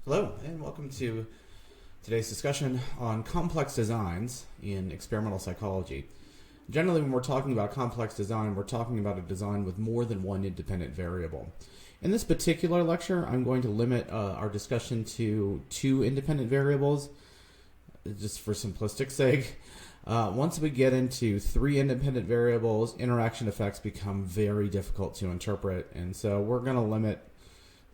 Hello, and welcome to today's discussion on complex designs in experimental psychology. Generally, when we're talking about complex design, we're talking about a design with more than one independent variable. In this particular lecture, I'm going to limit our discussion to two independent variables, just for simplistic sake. Once we get into three independent variables, interaction effects become very difficult to interpret, and so we're going to limit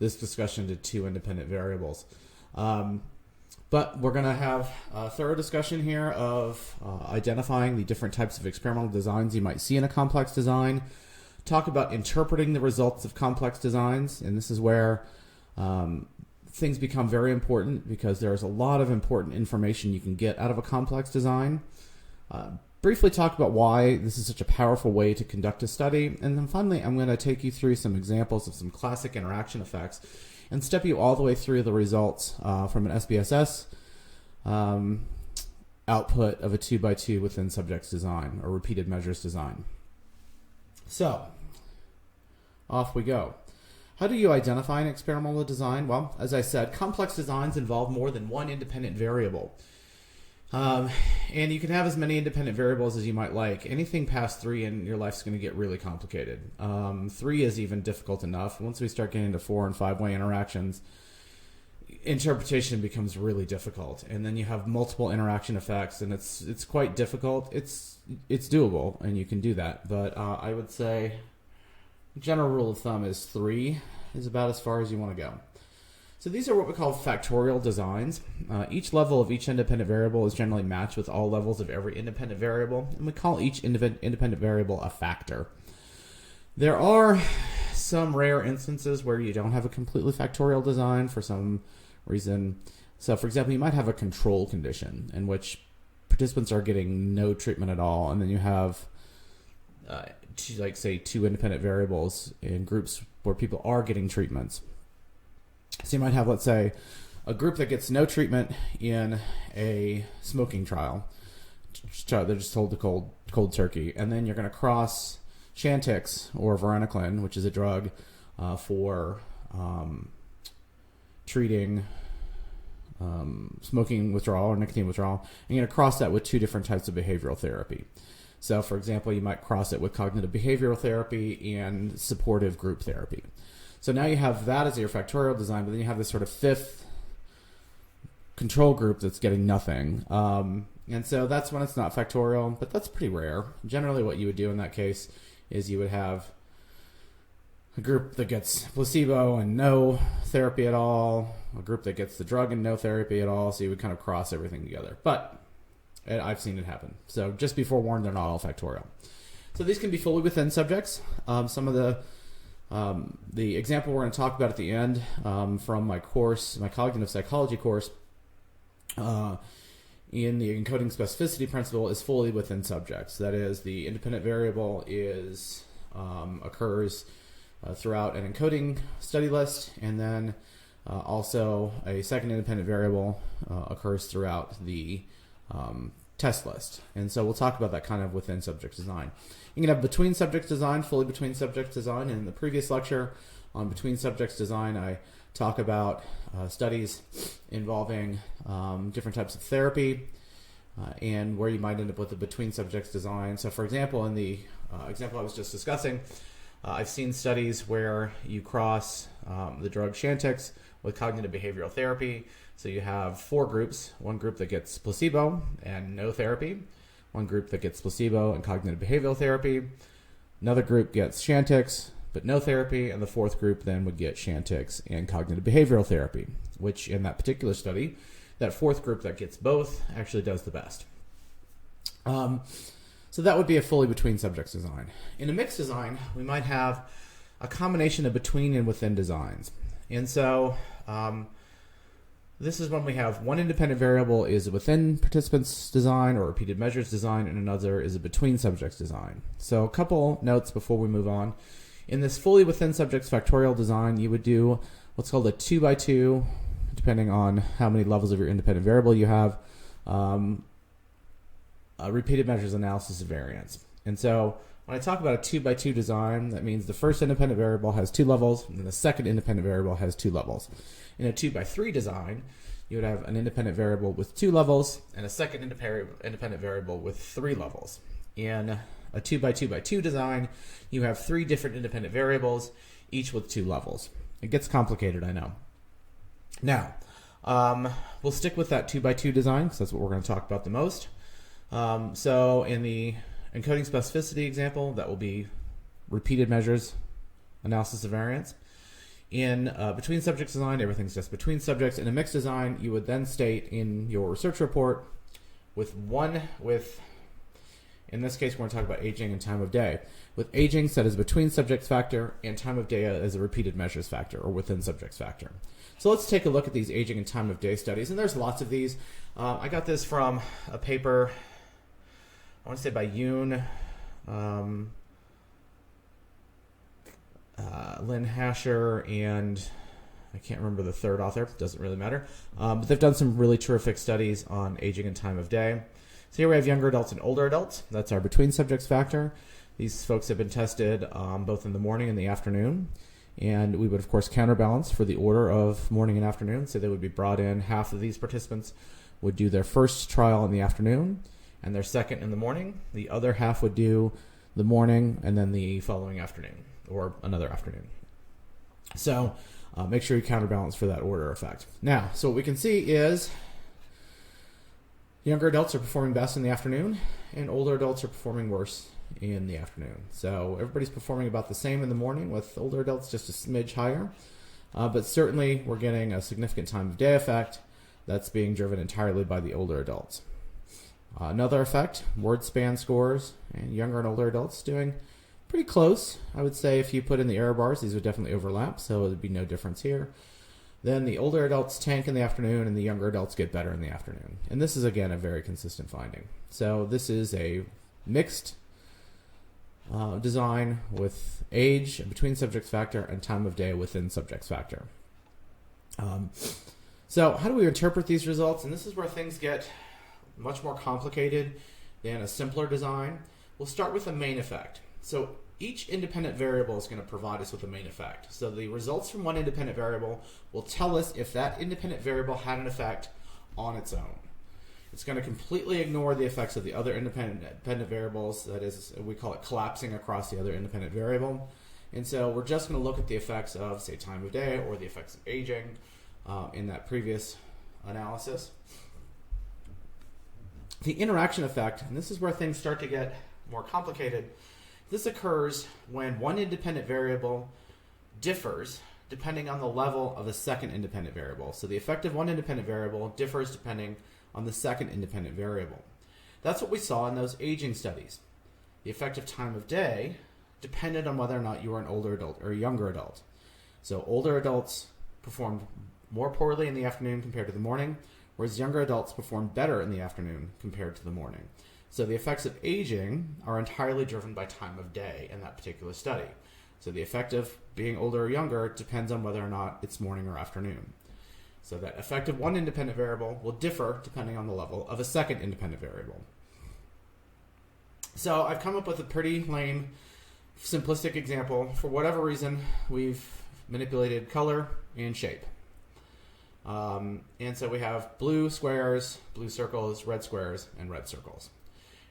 this discussion to two independent variables. But we're going to have a thorough discussion here of identifying the different types of experimental designs you might see in a complex design, talk about interpreting the results of complex designs, and this is where things become very important because there's a lot of important information you can get out of a complex design. Briefly talk about why this is such a powerful way to conduct a study, and then finally I'm going to take you through some examples of some classic interaction effects and step you all the way through the results from an SPSS output of a 2x2 within subjects design or repeated measures design. So, off we go. How do you identify an experimental design? Well, as I said, complex designs involve more than one independent variable. And you can have as many independent variables as you might like. Anything past 3 and your life's going to get really complicated. 3 is even difficult enough. Once we start getting into 4 and 5-way interactions, interpretation becomes really difficult. And then you have multiple interaction effects, and it's quite difficult. It's doable, and you can do that. But I would say general rule of thumb is 3 is about as far as you want to go. So these are what we call factorial designs. Each level of each independent variable is generally matched with all levels of every independent variable, and we call each independent variable a factor. There are some rare instances where you don't have a completely factorial design for some reason. So for example, you might have a control condition in which participants are getting no treatment at all, and then you have two independent variables in groups where people are getting treatments. So you might have, let's say, a group that gets no treatment in a smoking trial. They're just told to cold turkey. And then you're going to cross Chantix or varenicline, which is a drug for treating smoking withdrawal or nicotine withdrawal. And you're going to cross that with two different types of behavioral therapy. So, for example, you might cross it with cognitive behavioral therapy and supportive group therapy. So now you have that as your factorial design, but then you have this sort of fifth control group that's getting nothing. And so that's when it's not factorial, but that's pretty rare. Generally what you would do in that case is you would have a group that gets placebo and no therapy at all, a group that gets the drug and no therapy at all, so you would kind of cross everything together. But I've seen it happen. So just be forewarned, they're not all factorial. So these can be fully within subjects. Some of the example we're going to talk about at the end from my course, my cognitive psychology course, in the encoding specificity principle is fully within subjects. That is, the independent variable occurs throughout an encoding study list, and then also a second independent variable occurs throughout the test list. And so we'll talk about that kind of within subject design. You can have between subjects design, fully between subjects design. And in the previous lecture on between subjects design, I talk about studies involving different types of therapy and where you might end up with a between subjects design. So for example, in the example I was just discussing, I've seen studies where you cross the drug Chantix with cognitive behavioral therapy. So you have 4 groups, one group that gets placebo and no therapy, one group that gets placebo and cognitive behavioral therapy, another group gets Chantix but no therapy, and the 4th group then would get Chantix and cognitive behavioral therapy, which in that particular study, that 4th group that gets both actually does the best. So that would be a fully between subjects design. In a mixed design, we might have a combination of between and within designs. And so this is when we have one independent variable is a within participants design or repeated measures design, and another is a between subjects design. So a couple notes before we move on. In this fully within subjects factorial design, you would do what's called a 2x2, depending on how many levels of your independent variable you have, a repeated measures analysis of variance. And so When I talk about a 2 by 2 design, that means the first independent variable has 2 levels, and the second independent variable has 2 levels. In a 2 by 3 design, you would have an independent variable with 2 levels and a second independent variable with 3 levels. In a 2 by 2 by 2 design, you have 3 different independent variables, each with 2 levels. It gets complicated, I know. Now, we'll stick with that 2 by 2 design because that's what we're going to talk about the most. So in the encoding specificity example, that will be repeated measures, analysis of variance. In between subjects design, everything's just between subjects. In a mixed design, you would then state in your research report in this case, we're going to talk about aging and time of day. With aging set as between subjects factor and time of day as a repeated measures factor or within subjects factor. So let's take a look at these aging and time of day studies. And there's lots of these. I got this from a paper, I want to say by Yoon, Lynn Hasher, and I can't remember the third author. It doesn't really matter. But they've done some really terrific studies on aging and time of day. So here we have younger adults and older adults. That's our between subjects factor. These folks have been tested both in the morning and the afternoon. And we would, of course, counterbalance for the order of morning and afternoon. So they would be brought in. Half of these participants would do their first trial in the afternoon and their second in the morning. The other half would do the morning and then the following afternoon or another afternoon. So make sure you counterbalance for that order effect. Now, so what we can see is younger adults are performing best in the afternoon, and older adults are performing worse in the afternoon. So everybody's performing about the same in the morning, with older adults just a smidge higher. But certainly we're getting a significant time of day effect that's being driven entirely by the older adults. Another effect, word span scores, and younger and older adults doing pretty close. I would say if you put in the error bars, these would definitely overlap, so there'd be no difference here. Then the older adults tank in the afternoon and the younger adults get better in the afternoon. And this is, again, a very consistent finding. So this is a mixed design with age and between subjects factor and time of day within subjects factor. So how do we interpret these results? And this is where things get much more complicated than a simpler design. We'll start with the main effect. So each independent variable is going to provide us with a main effect. So the results from one independent variable will tell us if that independent variable had an effect on its own. It's going to completely ignore the effects of the other independent variables. That is, we call it collapsing across the other independent variable. And so we're just going to look at the effects of, say, time of day or the effects of aging in that previous analysis. The interaction effect, and this is where things start to get more complicated. This occurs when one independent variable differs depending on the level of the second independent variable. So the effect of one independent variable differs depending on the second independent variable. That's what we saw in those aging studies. The effect of time of day depended on whether or not you were an older adult or a younger adult. So older adults performed more poorly in the afternoon compared to the morning, whereas younger adults performed better in the afternoon compared to the morning. So the effects of aging are entirely driven by time of day in that particular study. So the effect of being older or younger depends on whether or not it's morning or afternoon. So that effect of one independent variable will differ depending on the level of a second independent variable. So I've come up with a pretty lame, simplistic example. For whatever reason, we've manipulated color and shape. And so we have blue squares, blue circles, red squares, and red circles.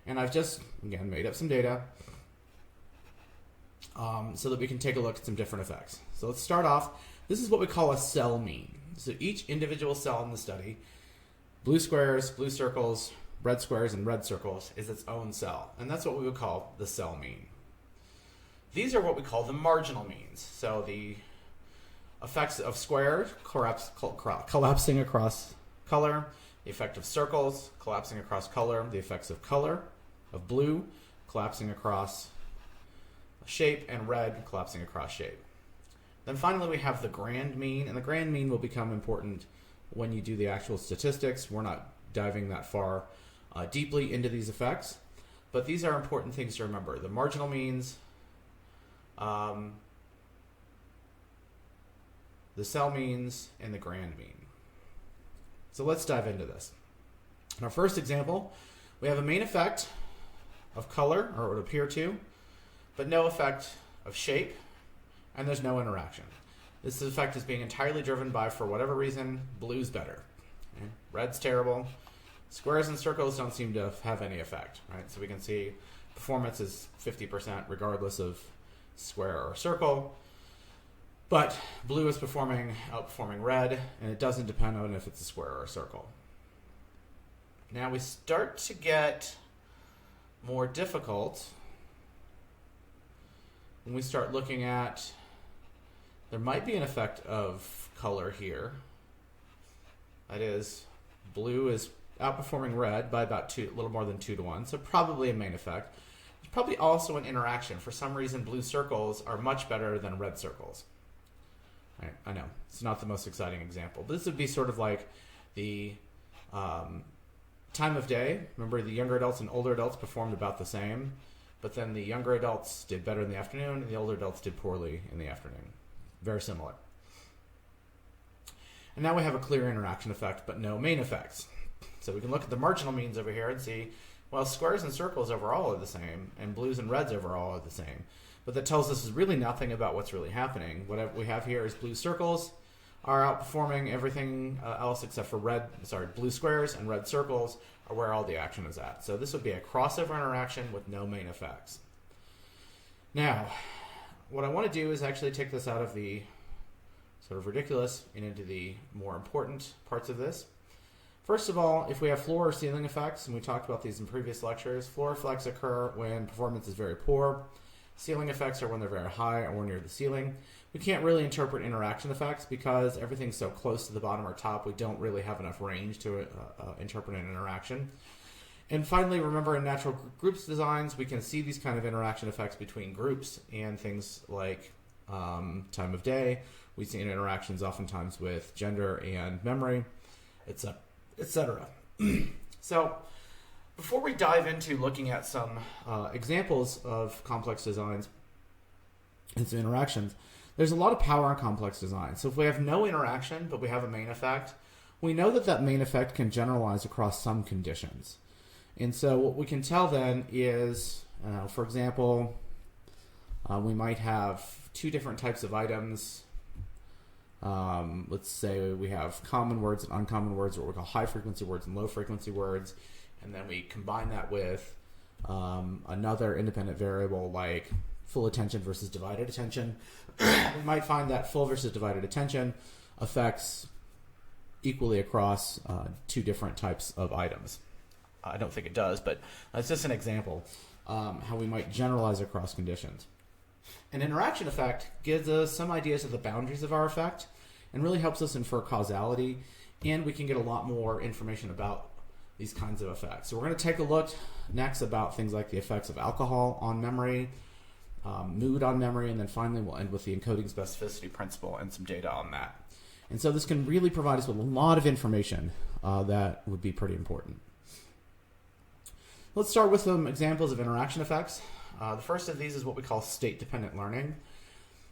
And I've just, again, made up some data so that we can take a look at some different effects. So let's start off. This is what we call a cell mean. So each individual cell in the study, blue squares, blue circles, red squares, and red circles, is its own cell. And that's what we would call the cell mean. These are what we call the marginal means. So the effects of squares collapsing across color, the effect of circles collapsing across color, the effects of color, of blue collapsing across shape, and red collapsing across shape. Then finally we have the grand mean, and the grand mean will become important when you do the actual statistics. We're not diving that far deeply into these effects, but these are important things to remember. The marginal means, the cell means, and the grand mean. So let's dive into this. In our first example, we have a main effect of color, or it would appear to, but no effect of shape, and there's no interaction. This effect is being entirely driven by, for whatever reason, blue's better. Okay? Red's terrible. Squares and circles don't seem to have any effect, right? So we can see performance is 50% regardless of square or circle. But blue is outperforming red, and it doesn't depend on if it's a square or a circle. Now we start to get more difficult when we start looking at, there might be an effect of color here. That is, blue is outperforming red by about a little more than 2 to 1, so probably a main effect. There's probably also an interaction. For some reason, blue circles are much better than red circles. Right, I know, it's not the most exciting example, but this would be sort of like the time of day. Remember, the younger adults and older adults performed about the same, but then the younger adults did better in the afternoon, and the older adults did poorly in the afternoon. Very similar. And now we have a clear interaction effect, but no main effects. So we can look at the marginal means over here and see, well, squares and circles overall are the same, and blues and reds overall are the same. But that tells us really nothing about what's really happening. What we have here is blue circles are outperforming everything else except for blue squares, and red circles are where all the action is at. So this would be a crossover interaction with no main effects. Now, what I want to do is actually take this out of the sort of ridiculous and into the more important parts of this. First of all, if we have floor or ceiling effects, and we talked about these in previous lectures, floor effects occur when performance is very poor. Ceiling effects are when they're very high or near the ceiling. We can't really interpret interaction effects because everything's so close to the bottom or top, we don't really have enough range to interpret an interaction. And finally, remember, in natural groups designs, we can see these kind of interaction effects between groups and things like time of day. We see interactions oftentimes with gender and memory, etc. So before we dive into looking at some examples of complex designs and some interactions, there's a lot of power in complex design. So if we have no interaction, but we have a main effect, we know that that main effect can generalize across some conditions. And so what we can tell then is, for example, we might have 2 different types of items. Let's say we have common words and uncommon words, or what we call high frequency words and low frequency words. And then we combine that with another independent variable like full attention versus divided attention. We might find that full versus divided attention affects equally across 2 different types of items. I don't think it does, but that's just an example how we might generalize across conditions. An interaction effect gives us some ideas of the boundaries of our effect and really helps us infer causality, and we can get a lot more information about these kinds of effects. So we're going to take a look next about things like the effects of alcohol on memory, mood on memory, and then finally we'll end with the encoding specificity principle and some data on that. And so this can really provide us with a lot of information that would be pretty important. Let's start with some examples of interaction effects. The first of these is what we call state-dependent learning.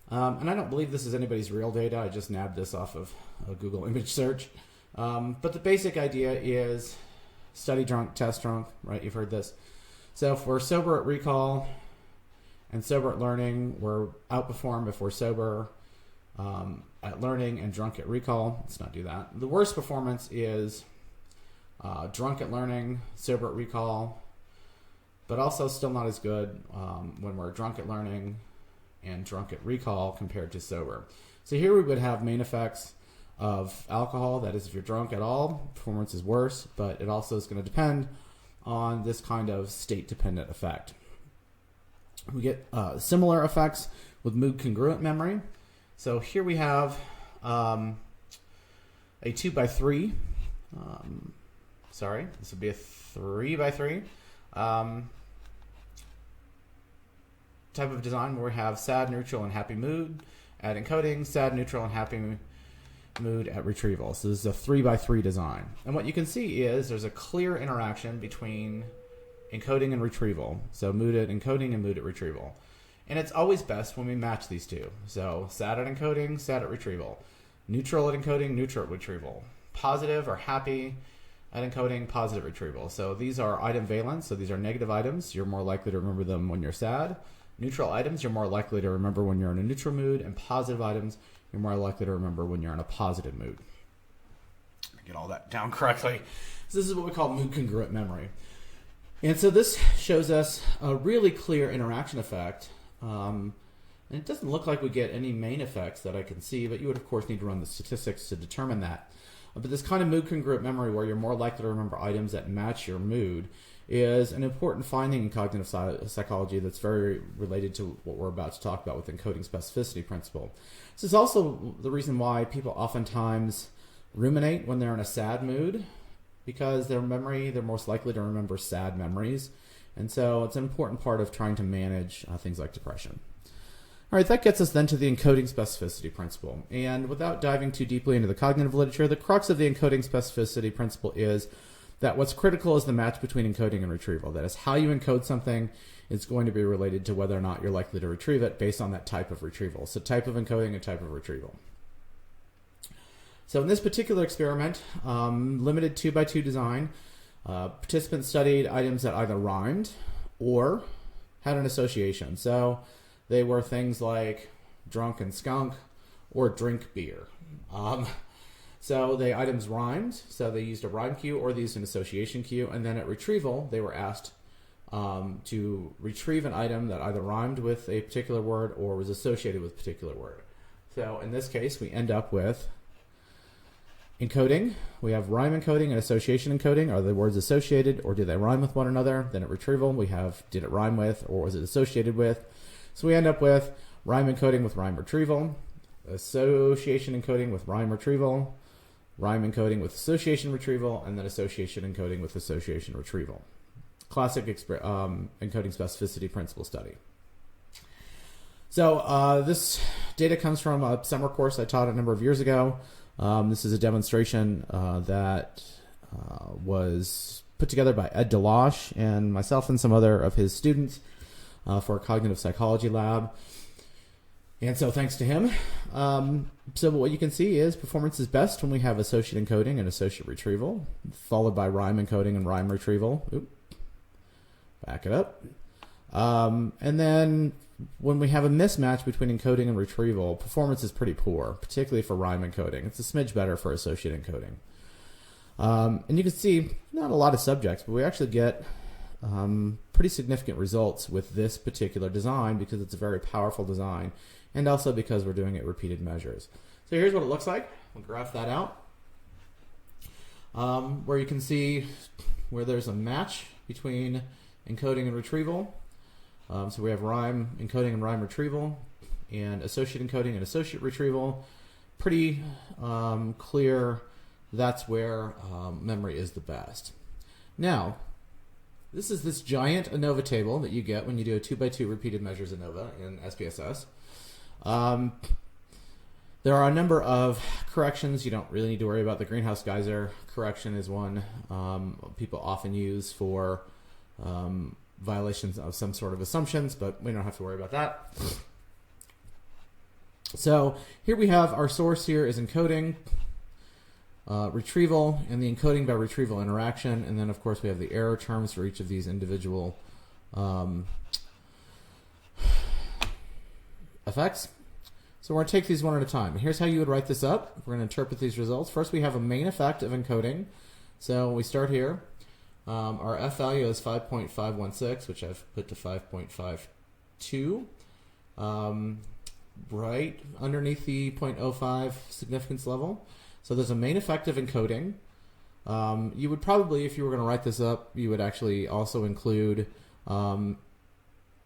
And I don't believe this is anybody's real data. I just nabbed this off of a Google image search. But the basic idea is study drunk, test drunk, right? You've heard this. So if we're sober at recall and sober at learning, we're outperformed if we're sober at learning and drunk at recall. Let's not do that. The worst performance is drunk at learning, sober at recall, but also still not as good when we're drunk at learning and drunk at recall compared to sober. So here we would have main effects of alcohol. That is, if you're drunk at all, performance is worse, but it also is going to depend on this kind of state-dependent effect. We get similar effects with mood-congruent memory. So here we have a 2x3. This would be a 3x3 type of design where we have sad, neutral, and happy mood at encoding, sad, neutral, and happy mood at retrieval. So this is a 3x3 design. And what you can see is there's a clear interaction between encoding and retrieval. So mood at encoding and mood at retrieval. And it's always best when we match these two. So sad at encoding, sad at retrieval. Neutral at encoding, neutral at retrieval. Positive or happy at encoding, positive retrieval. So these are item valence. So these are negative items. You're more likely to remember them when you're sad. Neutral items you're more likely to remember when you're in a neutral mood, and positive items you're more likely to remember when you're in a positive mood. Let me get all that down correctly. So this is what we call mood congruent memory. And so this shows us a really clear interaction effect. And it doesn't look like we get any main effects that I can see, but you would of course need to run the statistics to determine that. But this kind of mood congruent memory where you're more likely to remember items that match your mood is an important finding in cognitive psychology that's very related to what we're about to talk about with encoding specificity principle. This is also the reason why people oftentimes ruminate when they're in a sad mood, because they're most likely to remember sad memories. And so it's an important part of trying to manage things like depression. All right, that gets us then to the encoding specificity principle. And without diving too deeply into the cognitive literature, the crux of the encoding specificity principle is that what's critical is the match between encoding and retrieval. That is, how you encode something is going to be related to whether or not you're likely to retrieve it based on that type of retrieval. So type of encoding and type of retrieval. So in this particular experiment, limited 2x2 design, participants studied items that either rhymed or had an association. So they were things like drunk and skunk or drink beer. So the items rhymed, so they used a rhyme cue or they used an association cue, and then at retrieval they were asked to retrieve an item that either rhymed with a particular word or was associated with a particular word. So in this case we end up with encoding. We have rhyme encoding and association encoding. Are the words associated or do they rhyme with one another? Then at retrieval we have did it rhyme with or was it associated with? So we end up with rhyme encoding with rhyme retrieval, association encoding with rhyme retrieval, rhyme encoding with association retrieval, and then association encoding with association retrieval. Classic encoding specificity principle study. So this data comes from a summer course I taught a number of years ago. This is a demonstration that was put together by Ed Deloche and myself and some other of his students for a cognitive psychology lab. And so thanks to him. So what you can see is performance is best when we have associate encoding and associate retrieval, followed by rhyme encoding and rhyme retrieval. Back it up. And then when we have a mismatch between encoding and retrieval, performance is pretty poor, particularly for rhyme encoding. It's a smidge better for associate encoding. And you can see not a lot of subjects, but we actually get pretty significant results with this particular design because it's a very powerful design, and also because we're doing it repeated measures. So here's what it looks like. We'll graph that out. Where you can see where there's a match between encoding and retrieval. So we have rhyme encoding and rhyme retrieval, and associate encoding and associate retrieval. Pretty clear that's where memory is the best. Now, this is this giant ANOVA table that you get when you do a 2x2 repeated measures ANOVA in SPSS. There are a number of corrections. You don't really need to worry about. The greenhouse geyser correction is one people often use for violations of some sort of assumptions, but we don't have to worry about that. So here we have our source here is encoding, retrieval, and the encoding by retrieval interaction, and then of course we have the error terms for each of these individual effects. So we're going to take these one at a time. Here's how you would write this up. We're going to interpret these results. First we have a main effect of encoding. So we start here. Our F value is 5.516, which I've put to 5.52. Right underneath the 0.05 significance level. So there's a main effect of encoding. You would probably, if you were going to write this up, you would actually also include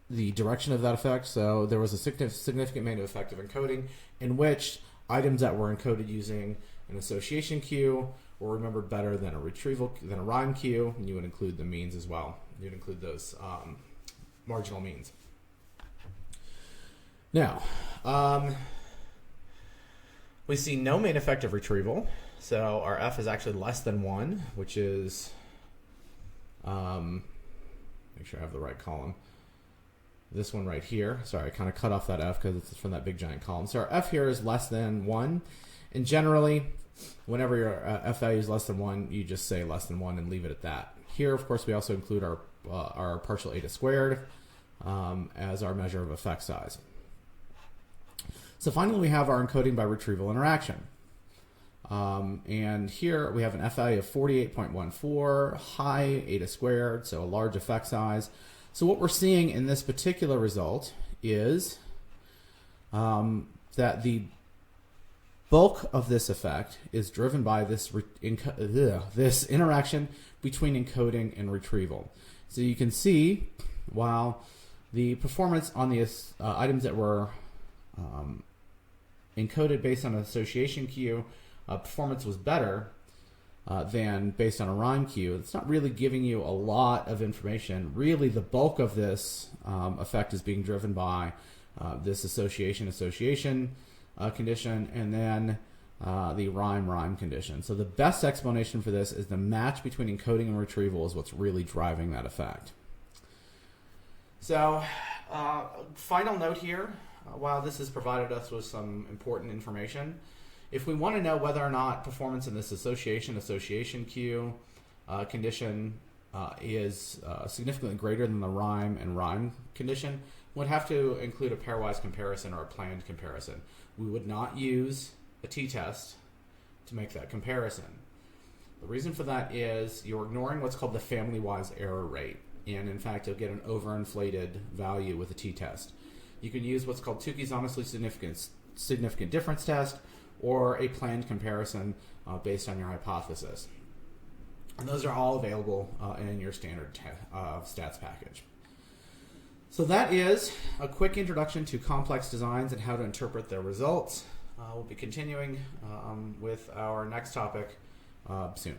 the direction of that effect. So there was a significant main effect of encoding in which items that were encoded using an association cue were remembered better than a rhyme cue, and you would include the means as well. You'd include those marginal means. Now, we see no main effect of retrieval, so our F is actually less than 1, which is, make sure I have the right column. This one right here. Sorry, I kind of cut off that F because it's from that big giant column. So our F here is less than 1, and generally, whenever your F value is less than 1, you just say less than 1 and leave it at that. Here, of course, we also include our partial eta squared, as our measure of effect size. So finally, we have our encoding by retrieval interaction. And here we have an F value of 48.14, high eta squared, so a large effect size. So what we're seeing in this particular result is that the bulk of this effect is driven by this interaction between encoding and retrieval. So you can see, while the performance on the items that were encoded based on an association queue, performance was better than based on a rhyme queue. It's not really giving you a lot of information. Really, the bulk of this effect is being driven by this association condition, and then the rhyme condition. So the best explanation for this is the match between encoding and retrieval is what's really driving that effect. So final note here, while this has provided us with some important information, if we want to know whether or not performance in this association queue condition is significantly greater than the rhyme condition, we'd have to include a pairwise comparison or a planned comparison. We would not use a t-test to make that comparison. The reason for that is you're ignoring what's called the family-wise error rate, and in fact you'll get an overinflated value with a t-test. You can use what's called Tukey's honestly significant difference test, or a planned comparison based on your hypothesis. And those are all available in your standard stats package. So that is a quick introduction to complex designs and how to interpret their results. We'll be continuing with our next topic soon.